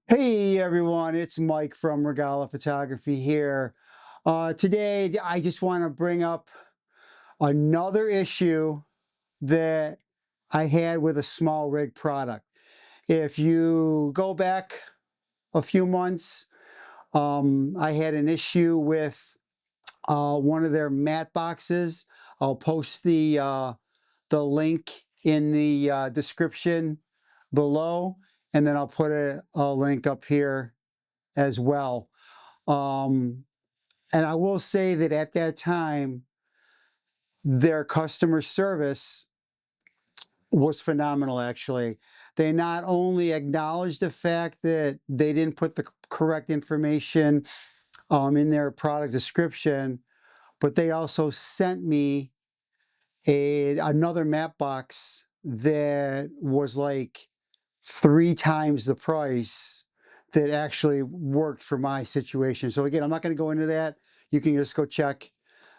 Hey everyone, it's Mike from Rogala Photography here. Today I just want to bring up another issue that I had with a SmallRig product. If you go back a few months, I had an issue with one of their mat boxes. I'll post the link in the description below, and then I'll put a link up here as well. And I will say that at that time, their customer service was phenomenal, actually. They not only acknowledged the fact that they didn't put the correct information in their product description, but they also sent me another mat box that was like 3 times the price that actually worked for my situation. So again, I'm not going to go into that. You can just go check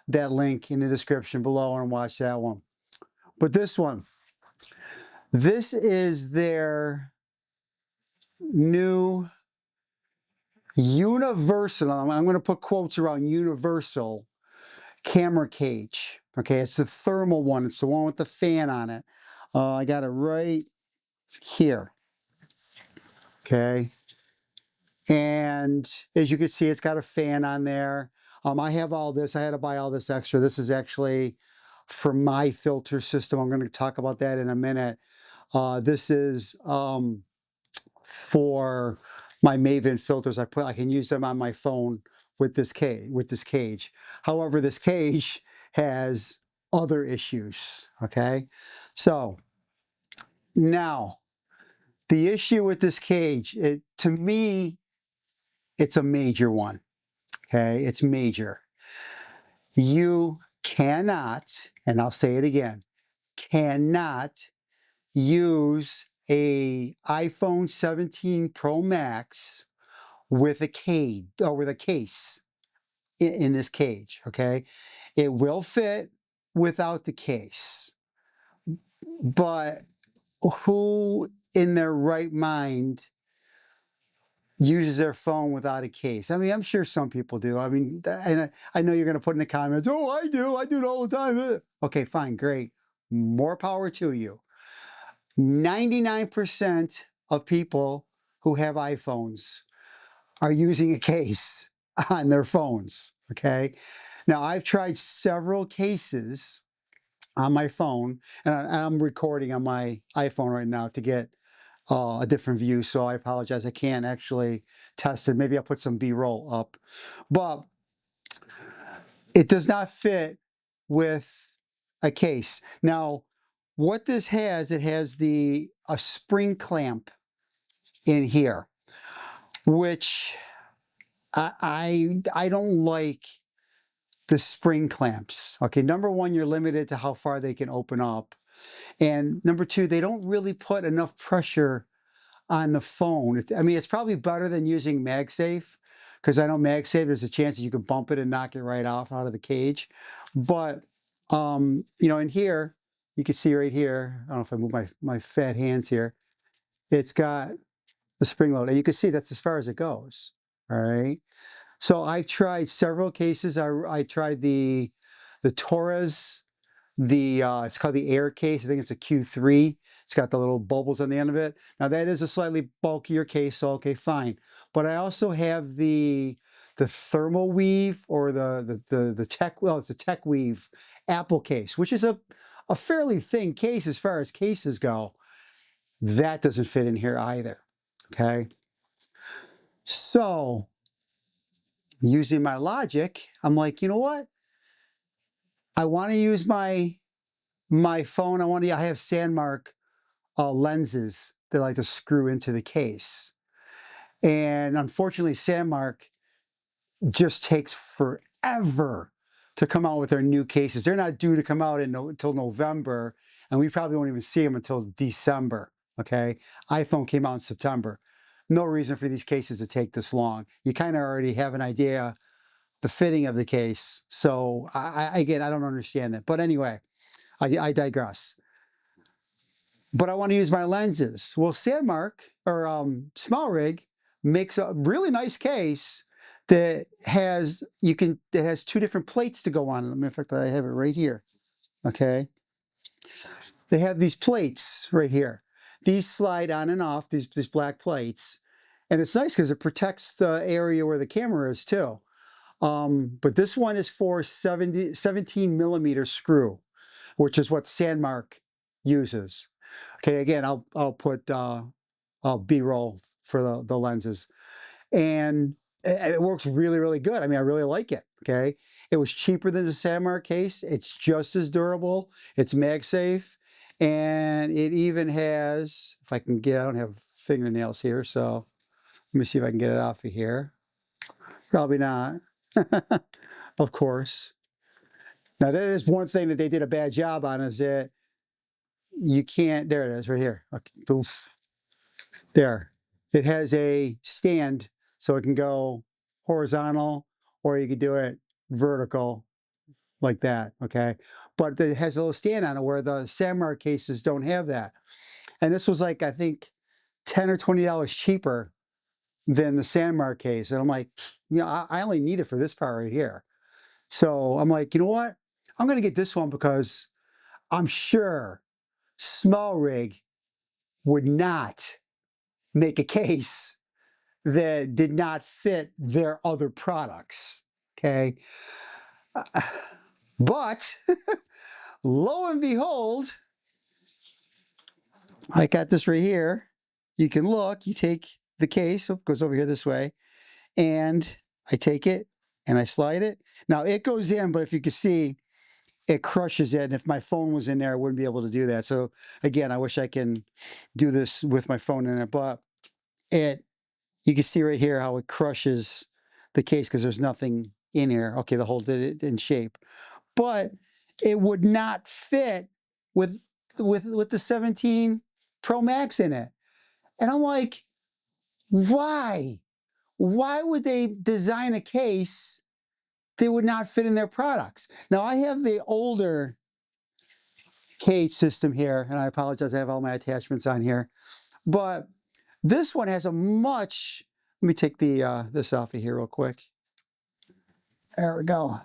that link in the description below and watch that one. But this one, this is their new universal, I'm going to put quotes around universal camera cage. Okay, it's the thermal one. It's the one with the fan on it. I got it right here. Okay. And as you can see, it's got a fan on there. I have all this. I had to buy all this extra. This is actually for my filter system. I'm going to talk about that in a minute. This is for my Maven filters. I can use them on my phone with this cage. However, this cage has other issues. Okay, so now the issue with this cage, to me, it's a major one. Okay, it's major. You cannot, and I'll say it again, cannot use a iPhone 17 Pro Max with a cage or with a case in this cage. Okay, it will fit without the case, but who in their right mind uses their phone without a case? I mean, I'm sure some people do. I mean, and I know you're going to put in the comments, oh, I do it all the time. Okay, fine, great. More power to you. 99% of people who have iPhones are using a case on their phones, okay? Now, I've tried several cases on my phone, and I'm recording on my iPhone right now to get a different view, so I apologize. I can't actually test it. Maybe I'll put some B-roll up. But it does not fit with a case. Now, what this has, it has a spring clamp in here, which I don't like the spring clamps. Okay, number one, you're limited to how far they can open up. And number two, they don't really put enough pressure on the phone. I mean, it's probably better than using MagSafe, because I know MagSafe, there's a chance that you can bump it and knock it right off out of the cage. But, you know, in here, you can see right here, I don't know if I move my fat hands here, it's got the spring load. And you can see that's as far as it goes, all right? So I tried several cases. I tried the Torres, it's called the Air case. I think it's a Q3. It's got the little bubbles on the end of it. Now that is a slightly bulkier case, so okay, fine. But I also have the thermal weave, or the tech, well, it's a tech weave Apple case, which is a fairly thin case as far as cases go. That doesn't fit in here either. Okay. So using my logic, I'm like, you know what? I want to use my phone. I have Sandmark lenses that I like to screw into the case. And unfortunately, Sandmark just takes forever to come out with their new cases. They're not due to come out until November, and we probably won't even see them until December. Okay, iPhone came out in September. No reason for these cases to take this long. You kind of already have an idea the fitting of the case. So again, I don't understand that. But anyway, I digress. But I want to use my lenses. Well, Sandmark or SmallRig makes a really nice case that has two different plates to go on it. In fact, I have it right here. Okay, they have these plates right here. These slide on and off, these black plates, and it's nice because it protects the area where the camera is too. But this one is for 17 millimeter screw, which is what Sandmark uses. Okay, again, I'll put B-roll for the lenses, and it works really good. I mean, I really like it. Okay, it was cheaper than the Sandmark case. It's just as durable. It's MagSafe, and it even has, if I can get, I don't have fingernails here, so let me see if I can get it off of here. Probably not. Of course. Now that is one thing that they did a bad job on, is that you can't, there it is right here. Okay, oof. There. It has a stand so it can go horizontal, or you could do it vertical like that, okay? But it has a little stand on it where the Sandmark cases don't have that. And this was like, I think, $10 or $20 cheaper than the Sandmark case. And I'm like, you know, I only need it for this part right here. So I'm like, you know what? I'm going to get this one because I'm sure SmallRig would not make a case that did not fit their other products, okay? But lo and behold, I got this right here. You can look, you take the case, it goes over here this way, and I take it and I slide it. Now it goes in, but if you can see, it crushes it. And if my phone was in there, I wouldn't be able to do that. So again, I wish I can do this with my phone in it, but you can see right here how it crushes the case because there's nothing in here. Okay, the hole did it in shape, but it would not fit with the 17 Pro Max in it. And I'm like, why? Why would they design a case that would not fit in their products? Now I have the older cage system here, and I apologize, I have all my attachments on here, but this one has a much, let me take the this off of here real quick. There we go.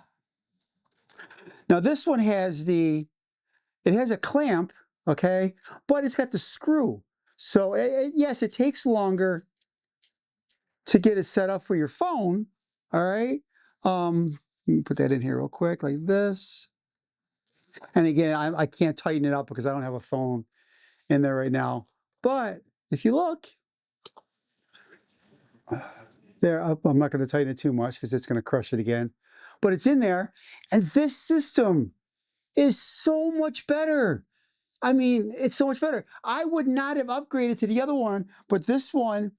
Now this one has it has a clamp, okay, but it's got the screw. So yes, it takes longer to get it set up for your phone, all right? Let me put that in here real quick, like this. And again, I can't tighten it up because I don't have a phone in there right now. But if you look, there, I'm not going to tighten it too much because it's going to crush it again. But it's in there, and this system is so much better. I mean, it's so much better. I would not have upgraded to the other one, but this one,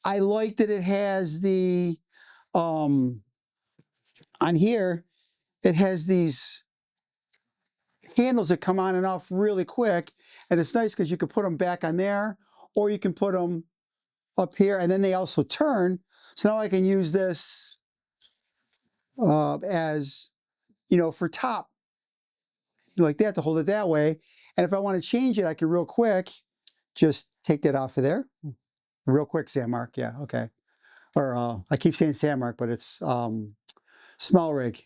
I like that it has the, on here, it has these handles that come on and off really quick. And it's nice because you can put them back on there, or you can put them up here, and then they also turn. So now I can use this as, you know, for top, like that, to hold it that way. And if I want to change it, I can real quick just take that off of there. Real quick, Sandmark, yeah, okay. Or I keep saying Sandmark, but it's SmallRig.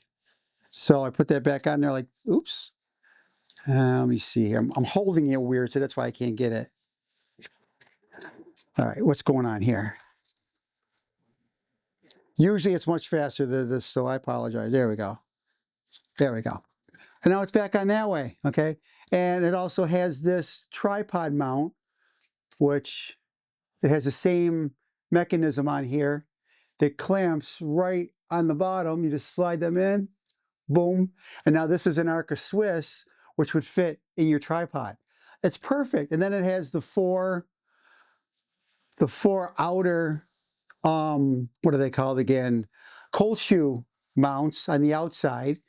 So I put that back on there like, oops. Let me see here. I'm holding it weird, so that's why I can't get it. All right, what's going on here? Usually it's much faster than this, so I apologize. There we go. There we go. And now it's back on that way, okay? And it also has this tripod mount, which it has the same mechanism on here that clamps right on the bottom. You just slide them in, boom. And now this is an Arca Swiss, which would fit in your tripod. It's perfect. And then it has the four outer, what are they called again? Cold shoe mounts on the outside.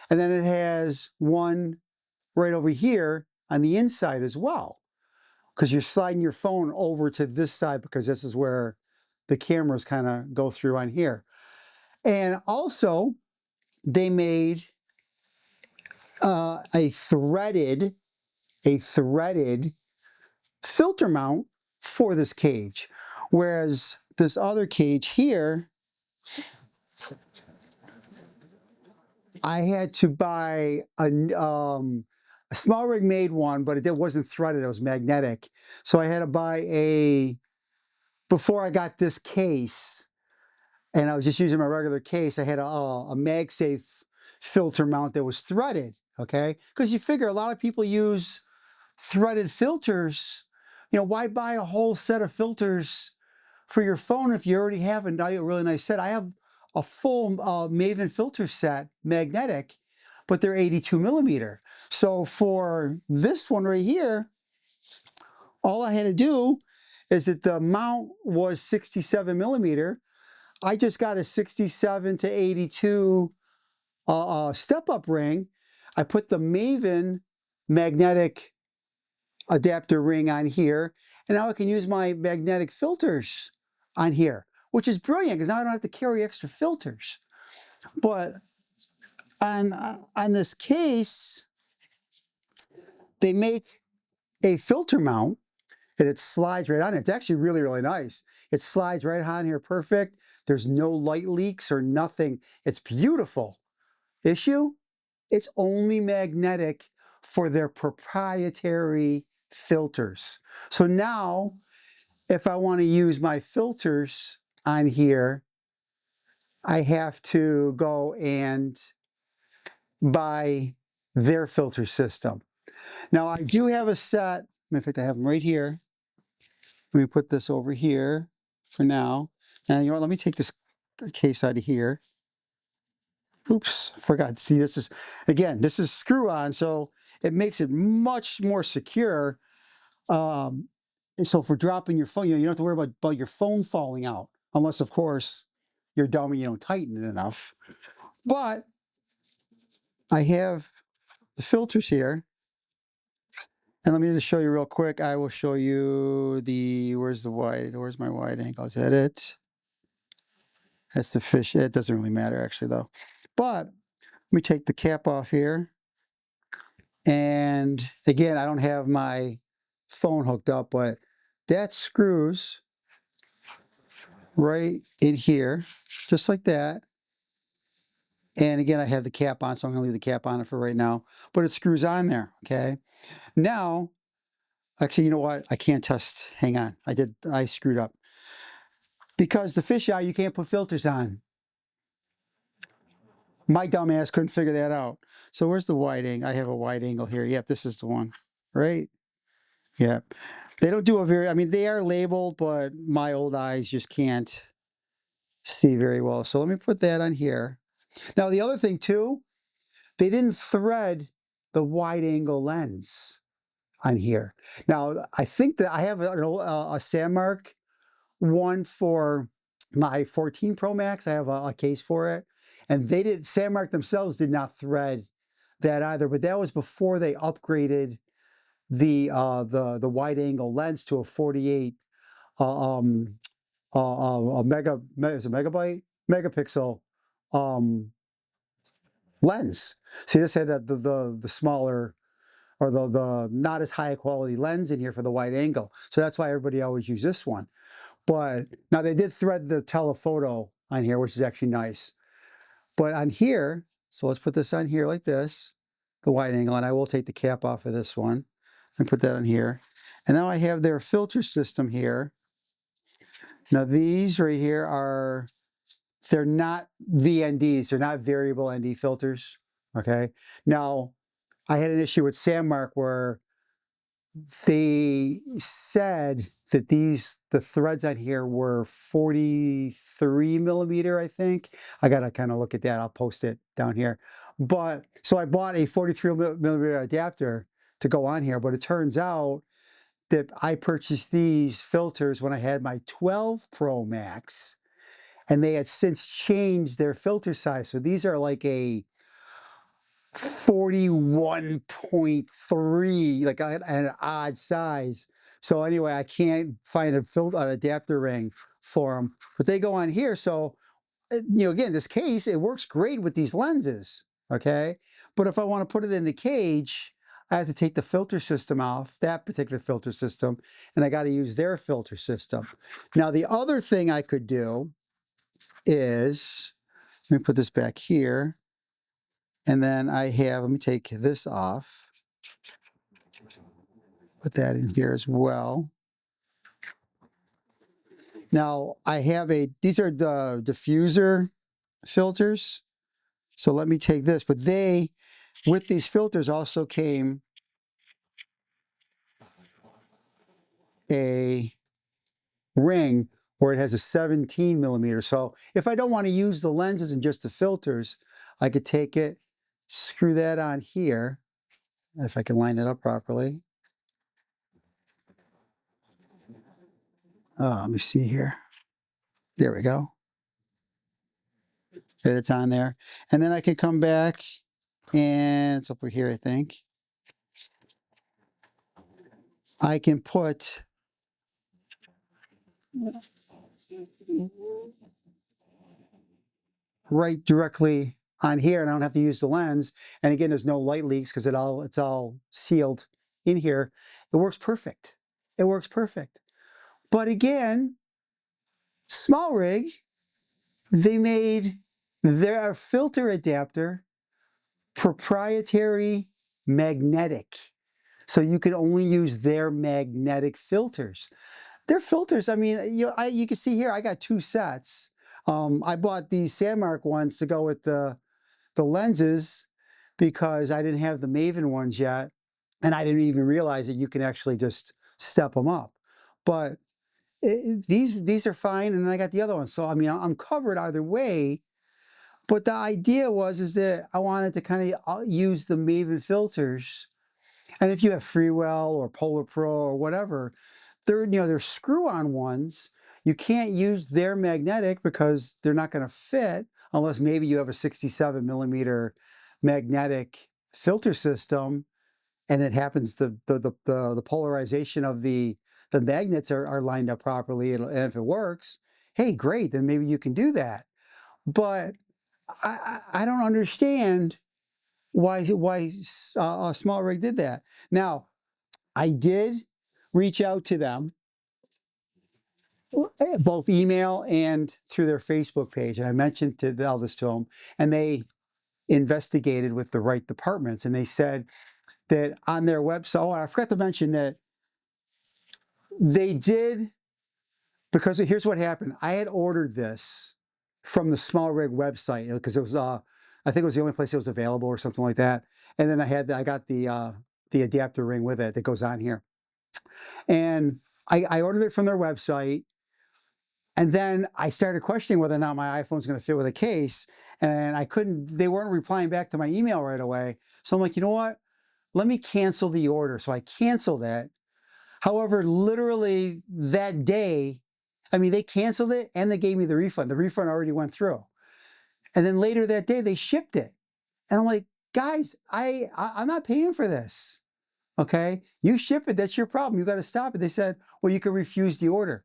And then it has one right over here on the inside as well, because you're sliding your phone over to this side because this is where the cameras kind of go through on here. And also they made a threaded filter mount for this cage, whereas this other cage here, I had to buy a SmallRig made one, but it wasn't threaded, it was magnetic. So I had to buy before I got this case, and I was just using my regular case, I had a MagSafe filter mount that was threaded, okay? Because you figure a lot of people use threaded filters. You know, why buy a whole set of filters for your phone if you already have a really nice set? I have a full Maven filter set, magnetic, but they're 82 millimeter. So for this one right here, all I had to do is that the mount was 67 millimeter. I just got a 67 to 82 step-up ring. I put the Maven magnetic adapter ring on here, and now I can use my magnetic filters on here, which is brilliant because now I don't have to carry extra filters. But on this case, they make a filter mount and it slides right on it. It's actually really, really nice. It slides right on here perfect. There's no light leaks or nothing. It's beautiful. Issue? It's only magnetic for their proprietary filters. So now, if I want to use my filters on here, I have to go and buy their filter system. Now I do have a set, in fact I have them right here. Let me put this over here for now. And you know what, let me take this case out of here. Oops, forgot. See, this is, again, this is screw on, so it makes it much more secure. And so for dropping your phone, you don't have to worry about your phone falling out, unless, of course, you're dumb and you don't tighten it enough. But I have the filters here. And let me just show you real quick. I will show you where's my wide angle? Is that it? That's the fish. It doesn't really matter actually though. But let me take the cap off here. And again, I don't have my phone hooked up, but that screws right in here, just like that. And again, I have the cap on, so I'm gonna leave the cap on it for right now, but it screws on there, okay? Now, actually, you know what? I can't test, hang on. I screwed up. Because the fisheye, you can't put filters on. My dumb ass couldn't figure that out. So where's the wide angle? I have a wide angle here. Yep, this is the one, right? Yep. They don't do I mean, they are labeled, but my old eyes just can't see very well. So let me put that on here. Now, the other thing too, they didn't thread the wide angle lens on here. Now, I think that I have a Sandmark one for my 14 Pro Max. I have a case for it. And Sandmark themselves did not thread that either, but that was before they upgraded the wide angle lens to a 48 megapixel lens. See, this had the smaller, or the not as high quality lens in here for the wide angle. So that's why everybody always uses this one. But now they did thread the telephoto on here, which is actually nice. But on here, so let's put this on here like this, the wide angle, and I will take the cap off of this one and put that on here. And now I have their filter system here. Now these right here they're not VNDs, they're not variable ND filters, okay? Now, I had an issue with Sandmark where they said that the threads on here were 43 millimeter, I think. I gotta kind of look at that. I'll post it down here. But so I bought a 43 millimeter adapter to go on here, but it turns out that I purchased these filters when I had my 12 Pro Max, and they had since changed their filter size. So these are like a 41.3, like an odd size. So anyway, I can't find an adapter ring for them, but they go on here. So, again, this case, it works great with these lenses, okay? But if I want to put it in the cage, I have to take the filter system off, that particular filter system, and I got to use their filter system. Now, the other thing I could do is, let me put this back here, and then let me take this off, put that in here as well. Now, these are the diffuser filters. So let me take this, but with these filters also came a ring where it has a 17 millimeter. So if I don't want to use the lenses and just the filters, I could take it, screw that on here, if I can line it up properly. Let me see here. There we go. And it's on there. And then I can come back, and it's over here, I think. I can put right directly on here, and I don't have to use the lens. And again, there's no light leaks because it's all sealed in here. It works perfect. It works perfect. But again, SmallRig, they made their filter adapter proprietary magnetic. So you could only use their magnetic filters. Their filters, I mean, you can see here, I got 2 sets. I bought these Sandmark ones to go with the lenses because I didn't have the Maven ones yet, and I didn't even realize that you can actually just step them up. But these are fine, and then I got the other ones. So I mean, I'm covered either way. But the idea is that I wanted to kind of use the Maven filters, and if you have Freewell or Polar Pro or whatever, they're screw-on ones. You can't use their magnetic because they're not going to fit unless maybe you have a 67 millimeter magnetic filter system, and it happens the polarization of the magnets are lined up properly, and if it works, hey, great, then maybe you can do that. But I don't understand why SmallRig did that. Now, I did reach out to them, both email and through their Facebook page, and I mentioned all this to them, and they investigated with the right departments, and they said that on their website, oh, I forgot to mention that they did, because here's what happened. I had ordered this from the SmallRig website because it was, I think it was the only place it was available or something like that. And then I got the adapter ring with it that goes on here. And I ordered it from their website. And then I started questioning whether or not my iPhone's going to fit with a case. And they weren't replying back to my email right away. So I'm like, you know what? Let me cancel the order. So I canceled it. However, literally that day, I mean, they canceled it and they gave me the refund. The refund already went through. And then later that day, they shipped it. And I'm like, guys, I'm not paying for this. Okay? You ship it, that's your problem. You got to stop it. They said, well, you can refuse the order.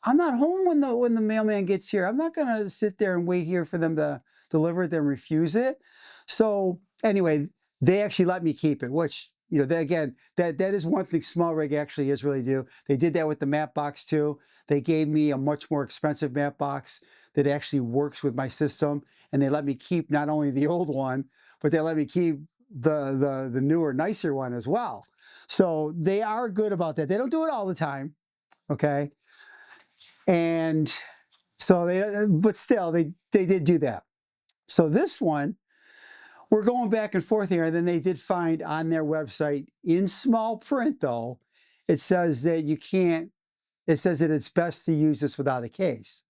I'm not home when the mailman gets here. I'm not going to sit there and wait here for them to deliver it, then refuse it. So anyway, they actually let me keep it, which, again, that is one thing SmallRig actually is really do. They did that with the Mat Box too. They gave me a much more expensive Mat Box that actually works with my system, and they let me keep not only the old one, but they let me keep the newer, nicer one as well. So they are good about that. They don't do it all the time, okay? And so but still, they did do that. So this one, we're going back and forth here, and then they did find on their website in small print, though, it says that you can't, it says that it's best to use this without a case.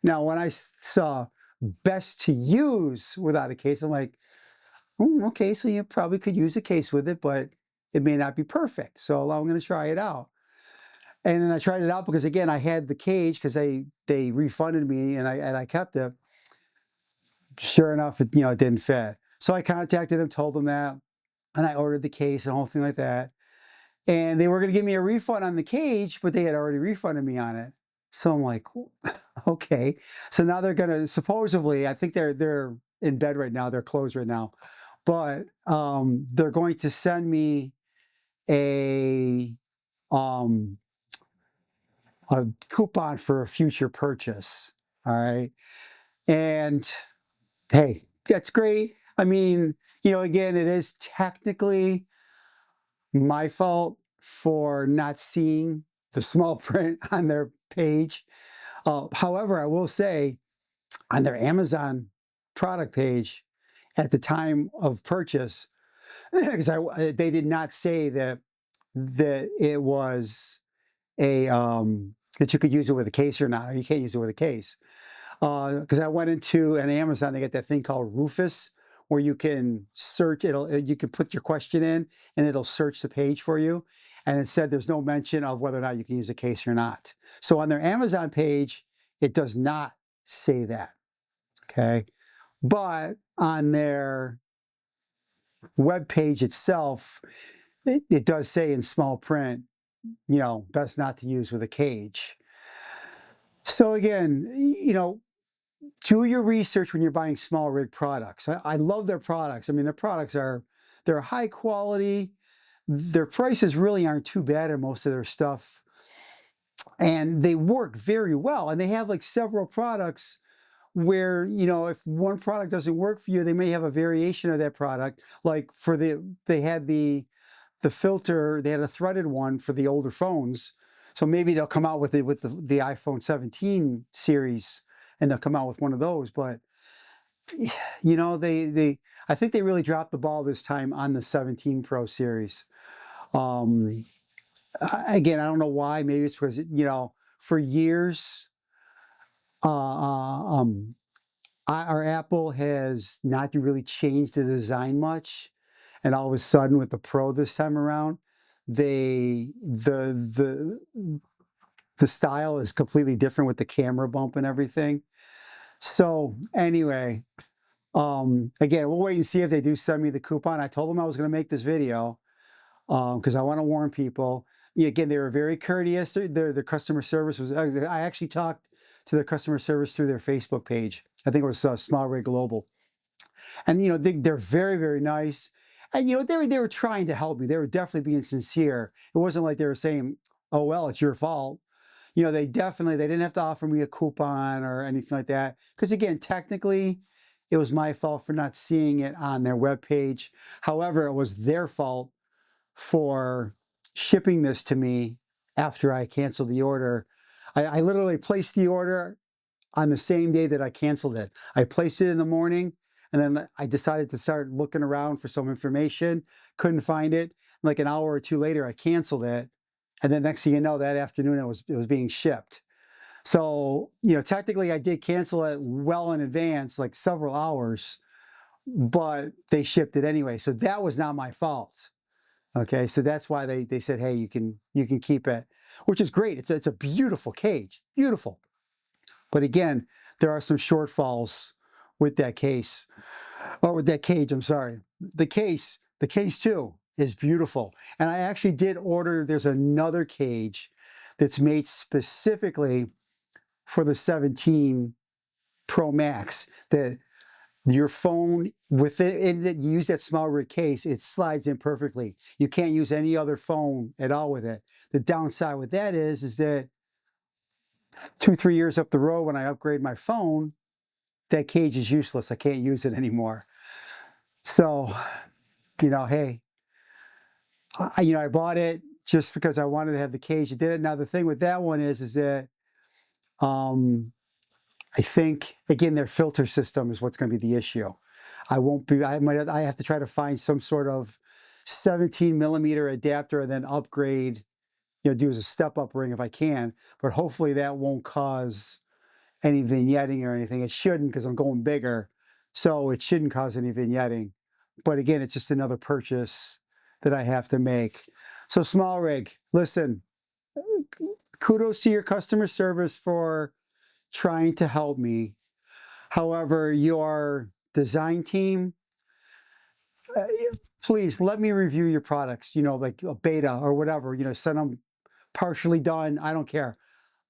Now, when I saw best to use without a case, I'm like, okay, so you probably could use a case with it, but it may not be perfect. So I'm going to try it out. And then I tried it out because, again, I had the cage because they refunded me, and I kept it. Sure enough, it didn't fit. So I contacted them, told them that, and I ordered the case and the whole thing like that. And they were going to give me a refund on the cage, but they had already refunded me on it. So I'm like, okay. So now they're going to, supposedly, I think they're in bed right now. They're closed right now. But they're going to send me a coupon for a future purchase. All right. And hey, that's great. I mean, you know, again, it is technically my fault for not seeing the small print on their page. However, I will say on their Amazon product page at the time of purchase, because they did not say that it was a that you could use it with a case or not, or you can't use it with a case. Because I went into an Amazon, they get that thing called Rufus, where you can search, you can put your question in and it'll search the page for you. And it said there's no mention of whether or not you can use a case or not. So on their Amazon page, it does not say that, okay? But on their web page itself, it does say in small print, you know, best not to use with a cage. So again, you know, do your research when you're buying SmallRig products. I love their products. I mean, their products they're high quality. Their prices really aren't too bad in most of their stuff. And they work very well. And they have like several products where, you know, if one product doesn't work for you, they may have a variation of that product. Like they had the filter, they had a threaded one for the older phones. So maybe they'll come out with the iPhone 17 series and they'll come out with one of those. But, you know, I think they really dropped the ball this time on the 17 Pro series. Again, I don't know why. Maybe it's because, you know, for years, our Apple has not really changed the design much. And all of a sudden with the Pro this time around, the style is completely different with the camera bump and everything. So anyway, again, we'll wait and see if they do send me the coupon. I told them I was going to make this video because I want to warn people. Yeah, again, they were very courteous. Their customer service was, I actually talked to their customer service through their Facebook page. I think it was SmallRig Global. And, you know, they're very, very nice. And, you know, they were trying to help me. They were definitely being sincere. It wasn't like they were saying, oh, well, it's your fault. You know, they didn't have to offer me a coupon or anything like that. Because again, technically, it was my fault for not seeing it on their webpage. However, it was their fault for shipping this to me after I canceled the order. I literally placed the order on the same day that I canceled it. I placed it in the morning and then I decided to start looking around for some information. Couldn't find it. Like an hour or two later, I canceled it. And then next thing you know, that afternoon it was being shipped. So, you know, technically I did cancel it well in advance, like several hours, but they shipped it anyway. So that was not my fault. Okay, so that's why they said, hey, you can keep it, which is great. It's a beautiful cage, beautiful. But again, there are some shortfalls with that case, or with that cage, I'm sorry. The case too is beautiful. And I actually did order, there's another cage that's made specifically for the 17 Pro Max that your phone, with it, you use that SmallRig case, it slides in perfectly. You can't use any other phone at all with it. The downside with that is that 2-3 years up the road when I upgrade my phone, that cage is useless. I can't use it anymore. So, you know, hey, I bought it just because I wanted to have the cage. I did it. Now the thing with that one is that I think, again, their filter system is what's going to be the issue. I have to try to find some sort of 17 millimeter adapter and then upgrade, you know, do as a step up ring if I can, but hopefully that won't cause any vignetting or anything. It shouldn't, because I'm going bigger, so it shouldn't cause any vignetting. But again, it's just another purchase that I have to make. So SmallRig, listen, kudos to your customer service for trying to help me. However, your design team, please let me review your products, you know, like a beta or whatever, you know, send them partially done. I don't care.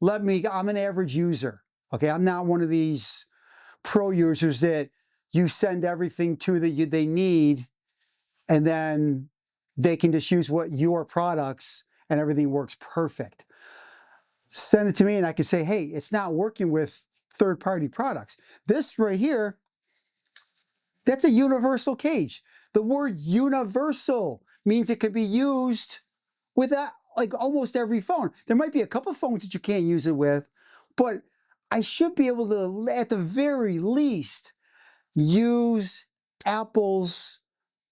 I'm an average user. Okay. I'm not one of these pro users that you send everything to that they need and then they can just use your products and everything works perfect. Send it to me and I can say, hey, it's not working with third-party products. This right here, that's a universal cage. The word universal means it could be used with like almost every phone. There might be a couple phones that you can't use it with, but I should be able to, at the very least, use Apple's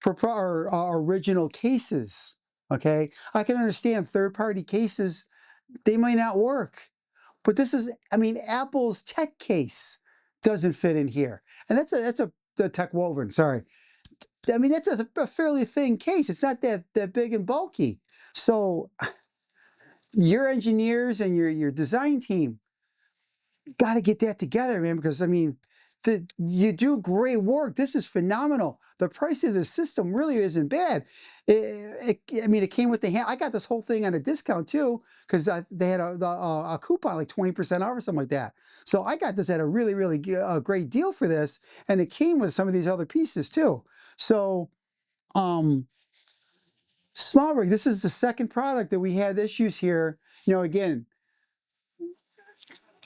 original cases, okay? I can understand third-party cases, they might not work. But this is, I mean, Apple's tech case doesn't fit in here. And that's the tech woven, sorry. I mean, that's a fairly thin case. It's not that big and bulky. So your engineers and your design team got to get that together, man, because I mean, you do great work. This is phenomenal. The price of this system really isn't bad. I mean, it came with the hand. I got this whole thing on a discount too, because they had a coupon, like 20% off or something like that. So I got this at a really, really great deal for this. And it came with some of these other pieces too. So, SmallRig, this is the second product that we had issues here. You know, again,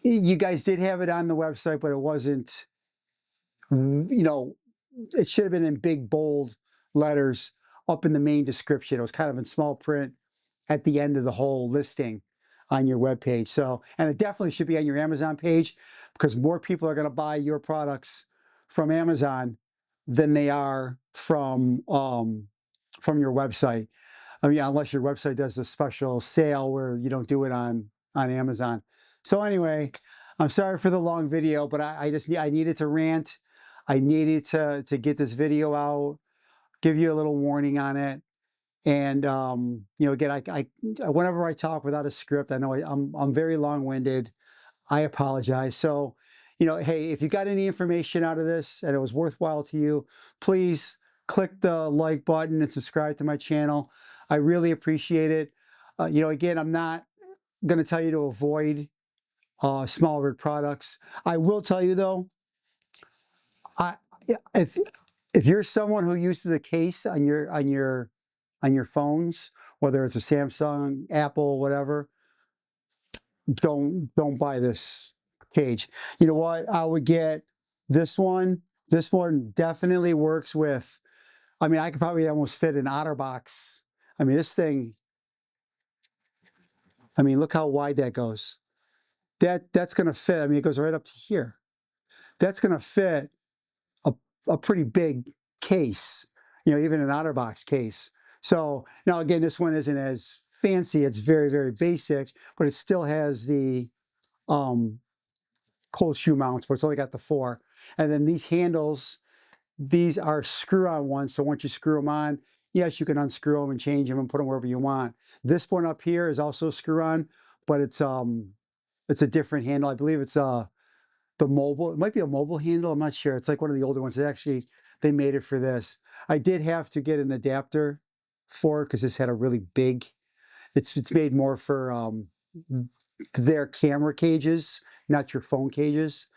you guys did have it on the website, but it wasn't, you know, it should have been in big, bold letters up in the main description. It was kind of in small print at the end of the whole listing on your webpage. So, and it definitely should be on your Amazon page because more people are going to buy your products from Amazon than they are from your website. I mean, unless your website does a special sale where you don't do it on Amazon. So anyway, I'm sorry for the long video, but I needed to rant. I needed to get this video out, give you a little warning on it. And, you know, again, whenever I talk without a script, I know I'm very long-winded. I apologize. So, you know, hey, if you got any information out of this and it was worthwhile to you, please click the like button and subscribe to my channel. I really appreciate it. You know, again, I'm not going to tell you to avoid SmallRig products. I will tell you though, if you're someone who uses a case on your phones, whether it's a Samsung, Apple, whatever, don't buy this cage. You know what? I would get this one. This one definitely works with, I mean, I could probably almost fit an OtterBox. I mean, this thing, I mean, look how wide that goes. That's going to fit. I mean, it goes right up to here. That's going to fit a pretty big case, you know, even an OtterBox case. So now again, this one isn't as fancy. It's very, very basic, but it still has the cold shoe mounts, but it's only got the 4. And then these handles, these are screw-on ones. So once you screw them on, yes, you can unscrew them and change them and put them wherever you want. This one up here is also screw-on, but it's a different handle. I believe it's the mobile, it might be a mobile handle, I'm not sure. It's like one of the older ones. They made it for this. I did have to get an adapter for it because this had a really big, it's made more for their camera cages, not your phone cages.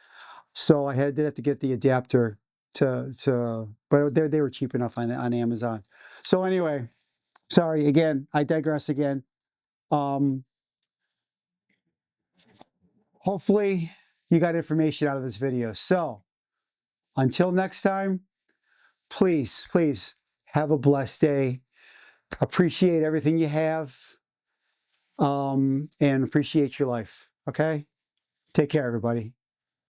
So I did have to get the adapter but they were cheap enough on Amazon. So anyway, sorry, again, I digress again. Hopefully you got information out of this video. So until next time, please, please have a blessed day. Appreciate everything you have, and appreciate your life. Okay? Take care, everybody.